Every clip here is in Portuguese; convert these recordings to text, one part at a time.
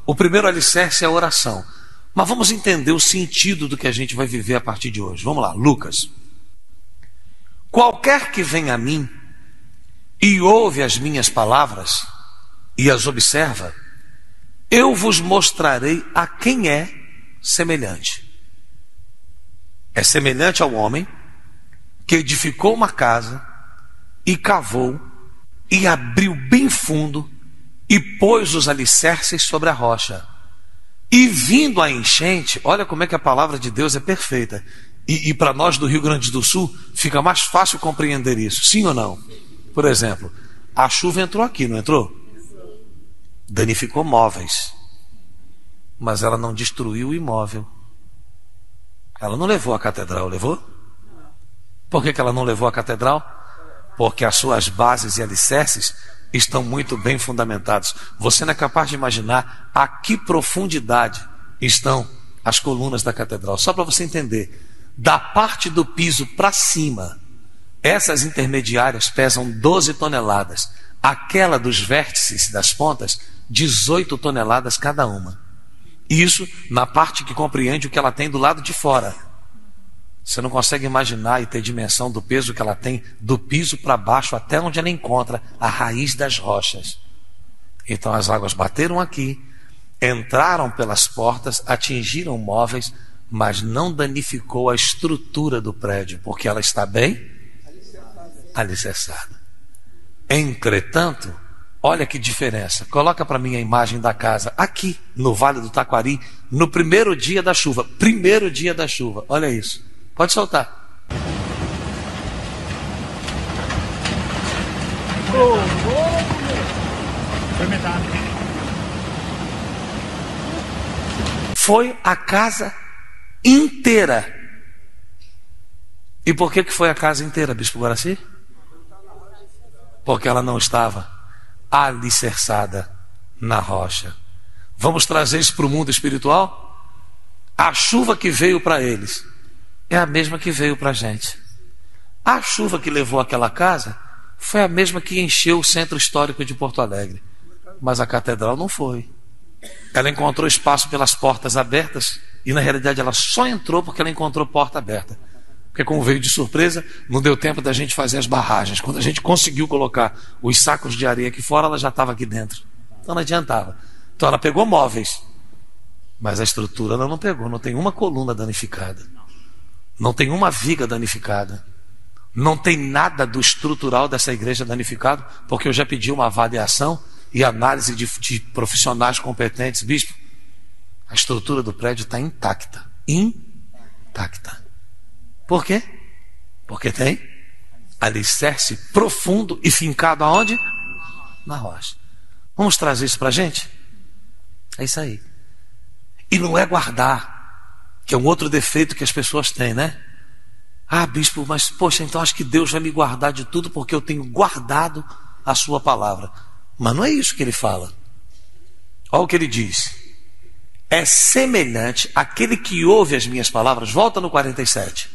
o primeiro alicerce é a oração. Mas vamos entender o sentido do que a gente vai viver a partir de hoje. Vamos lá, Lucas. Qualquer que vem a mim e ouve as minhas palavras e as observa, eu vos mostrarei a quem é semelhante. É semelhante ao homem que edificou uma casa e cavou e abriu bem fundo e pôs os alicerces sobre a rocha. E vindo a enchente, olha como é que a palavra de Deus é perfeita. E para nós do Rio Grande do Sul fica mais fácil compreender isso, sim ou não? Por exemplo, a chuva entrou aqui, não entrou? Danificou móveis, mas ela não destruiu o imóvel. Ela não levou a catedral, levou? Por que ela não levou a catedral? Porque as suas bases e alicerces estão muito bem fundamentados. Você não é capaz de imaginar a que profundidade estão as colunas da catedral. Só para você entender, da parte do piso para cima, essas intermediárias pesam 12 toneladas. Aquela dos vértices das pontas, 18 toneladas cada uma. Isso na parte que compreende o que ela tem do lado de fora. Você não consegue imaginar e ter dimensão do peso que ela tem do piso para baixo até onde ela encontra a raiz das rochas. Então as águas bateram aqui, entraram pelas portas, atingiram móveis, mas não danificou a estrutura do prédio, porque ela está bem alicerçada. Entretanto, olha que diferença. Coloca para mim a imagem da casa aqui no Vale do Taquari, no primeiro dia da chuva. Primeiro dia da chuva, olha isso. Pode soltar. Foi a casa inteira. E por que foi a casa inteira, Bispo Guaraci? Porque ela não estava alicerçada na rocha. Vamos trazer isso para o mundo espiritual? A chuva que veio para eles é a mesma que veio para a gente. A chuva que levou aquela casa foi a mesma que encheu o centro histórico de Porto Alegre. Mas a catedral não foi. Ela encontrou espaço pelas portas abertas e na realidade ela só entrou porque ela encontrou porta aberta. Porque como veio de surpresa, não deu tempo da gente fazer as barragens. Quando a gente conseguiu colocar os sacos de areia aqui fora, ela já estava aqui dentro. Então não adiantava. Então ela pegou móveis, mas a estrutura ela não pegou. Não tem uma coluna danificada. Não tem uma viga danificada. Não tem nada do estrutural dessa igreja danificado, porque eu já pedi uma avaliação e análise de profissionais competentes. Bispo, a estrutura do prédio está intacta. Intacta. Por quê? Porque tem alicerce profundo e fincado aonde? Na rocha. Vamos trazer isso para a gente? É isso aí. E não é guardar, que é um outro defeito que as pessoas têm, né? Ah, bispo, mas poxa, então acho que Deus vai me guardar de tudo porque eu tenho guardado a sua palavra. Mas não é isso que ele fala. Olha o que ele diz. É semelhante àquele que ouve as minhas palavras. Volta no 47.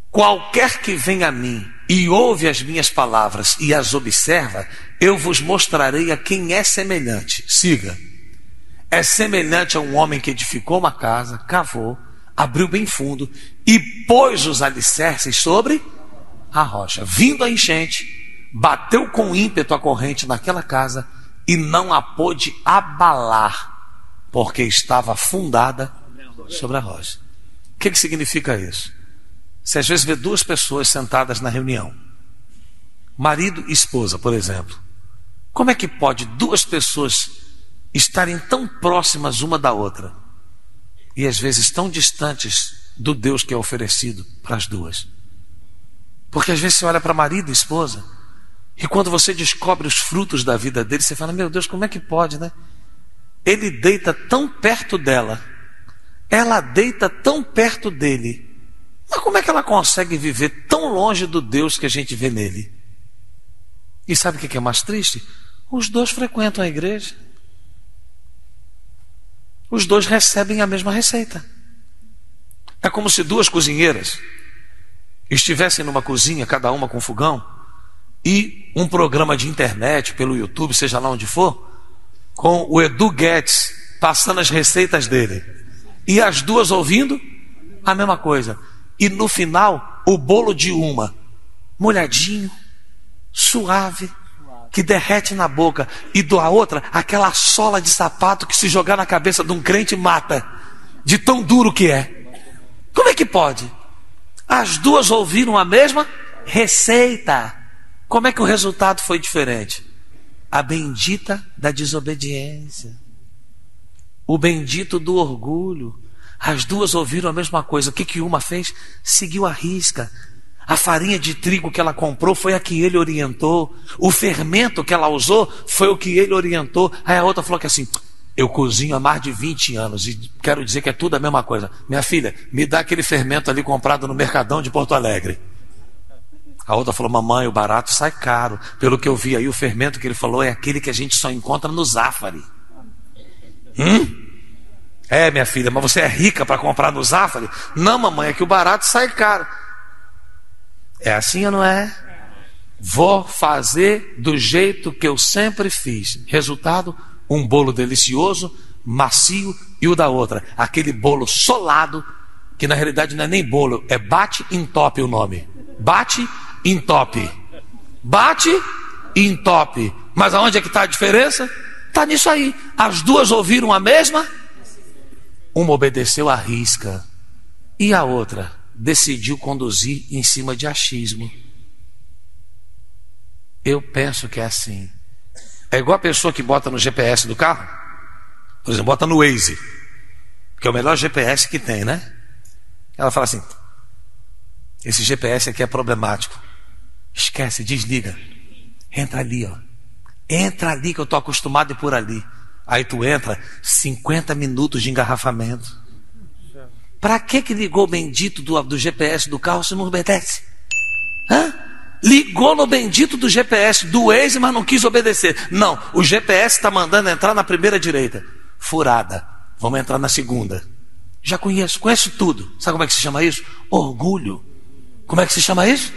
Qualquer que vem a mim e ouve as minhas palavras e as observa, eu vos mostrarei a quem é semelhante. Siga. É semelhante a um homem que edificou uma casa, cavou, abriu bem fundo e pôs os alicerces sobre a rocha. Vindo a enchente, bateu com ímpeto a corrente naquela casa e não a pôde abalar, porque estava fundada sobre a rocha. O que significa isso? Você às vezes vê duas pessoas sentadas na reunião, marido e esposa, por exemplo. Como é que pode duas pessoas estarem tão próximas uma da outra e às vezes tão distantes do Deus que é oferecido para as duas? Porque às vezes você olha para marido e esposa e quando você descobre os frutos da vida dele, você fala, meu Deus, como é que pode, né? Ele deita tão perto dela, ela deita tão perto dele, mas como é que ela consegue viver tão longe do Deus que a gente vê nele? E sabe o que é mais triste? Os dois frequentam a igreja. Os dois recebem a mesma receita. É como se duas cozinheiras estivessem numa cozinha, cada uma com fogão, e um programa de internet, pelo YouTube, seja lá onde for, com o Edu Guedes passando as receitas dele. E as duas ouvindo a mesma coisa. E no final, o bolo de uma, molhadinho, suave, que derrete na boca. E da outra, aquela sola de sapato que se jogar na cabeça de um crente mata. De tão duro que é. Como é que pode? As duas ouviram a mesma receita. Como é que o resultado foi diferente? A bendita da desobediência, o bendito do orgulho. As duas ouviram a mesma coisa. O que uma fez? Seguiu a risca. A farinha de trigo que ela comprou foi a que ele orientou. O fermento que ela usou foi o que ele orientou. Aí a outra falou que assim: eu cozinho há mais de 20 anos e quero dizer que é tudo a mesma coisa. Minha filha, me dá aquele fermento ali comprado no Mercadão de Porto Alegre. A outra falou: mamãe, o barato sai caro. Pelo que eu vi aí, o fermento que ele falou é aquele que a gente só encontra no Zafari. É, minha filha, mas você é rica para comprar no Zafari? Não, mamãe, é que o barato sai caro. É assim ou não é? Vou fazer do jeito que eu sempre fiz. Resultado, um bolo delicioso, macio, e o da outra, aquele bolo solado, que na realidade não é nem bolo, é bate entope o nome. Bate entope. Bate entope. Mas aonde é que está a diferença? Está nisso aí. As duas ouviram a mesma. Uma obedeceu à risca e a outra decidiu conduzir em cima de achismo. Eu penso que é assim. É igual a pessoa que bota no GPS do carro. Por exemplo, bota no Waze, que é o melhor GPS que tem, né? Ela fala assim: esse GPS aqui é problemático. Esquece, desliga. Entra ali, ó. Entra ali que eu estou acostumado a ir por ali. Aí tu entra, 50 minutos de engarrafamento. Para que ligou o bendito do GPS do carro se não obedece? Ligou no bendito do GPS do Waze, mas não quis obedecer. Não, o GPS está mandando entrar na primeira direita. Furada, vamos entrar na segunda. Já conhece tudo. Sabe como é que se chama isso? Orgulho. Como é que se chama isso?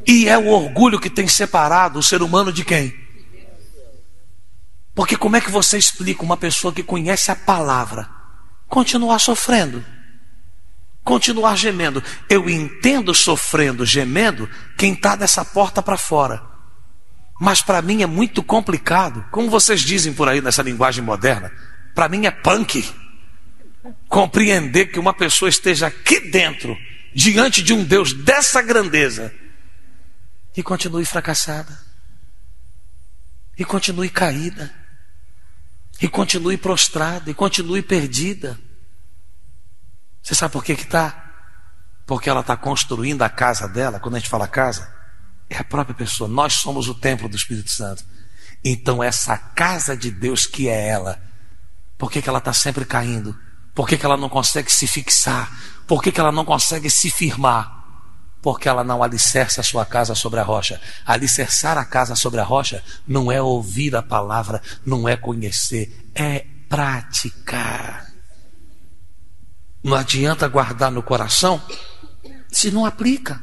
E é o orgulho que tem separado o ser humano de quem? Porque como é que você explica uma pessoa que conhece a palavra continuar sofrendo? Continuar gemendo? Eu entendo sofrendo, gemendo, quem está dessa porta para fora. Mas para mim é muito complicado, como vocês dizem por aí nessa linguagem moderna, para mim é punk compreender que uma pessoa esteja aqui dentro, diante de um Deus dessa grandeza, e continue fracassada, e continue caída, e continue prostrada, e continue perdida. Você sabe por que está? Porque ela está construindo a casa dela. Quando a gente fala casa, é a própria pessoa. Nós somos o templo do Espírito Santo. Então essa casa de Deus que é ela, por que ela está sempre caindo? Por que ela não consegue se fixar? Por que ela não consegue se firmar? Porque ela não alicerça a sua casa sobre a rocha. Alicerçar a casa sobre a rocha não é ouvir a palavra, não é conhecer, é praticar. Não adianta guardar no coração se não aplica.